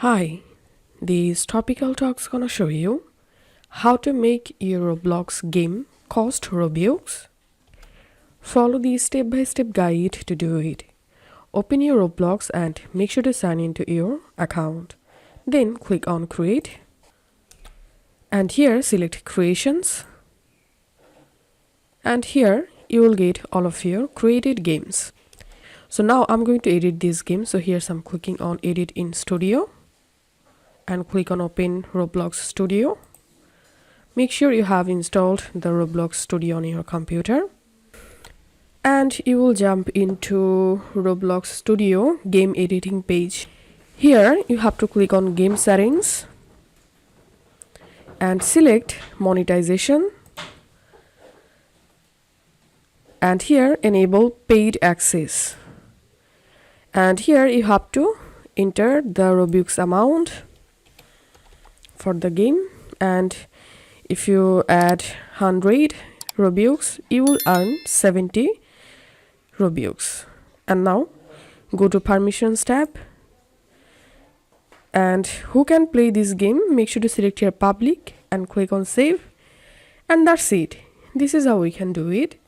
Hi, this topical talk's gonna show you how to make your Roblox game cost Robux. Follow the step-by-step guide to do it. Open your Roblox and make sure to sign into your account. Then click on Create. And here select Creations. And here you will get all of your created games. So now I'm going to edit this game. So here's I'm clicking on Edit in Studio. And click on Open Roblox Studio. Make sure you have installed the Roblox Studio on your computer. And you will jump into Roblox Studio game editing page. Here you have to click on Game Settings and select Monetization. And here enable Paid Access. And here you have to enter the Robux amount for the game, and if you add 100 Robux you will earn 70 Robux. And now go to Permissions tab, and who can play this game, make sure to select here Public and click on Save. And that's it. This is how we can do it.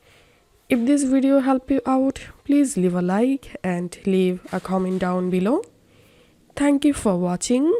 If this video helped you out, please leave a like and leave a comment down below. Thank you for watching.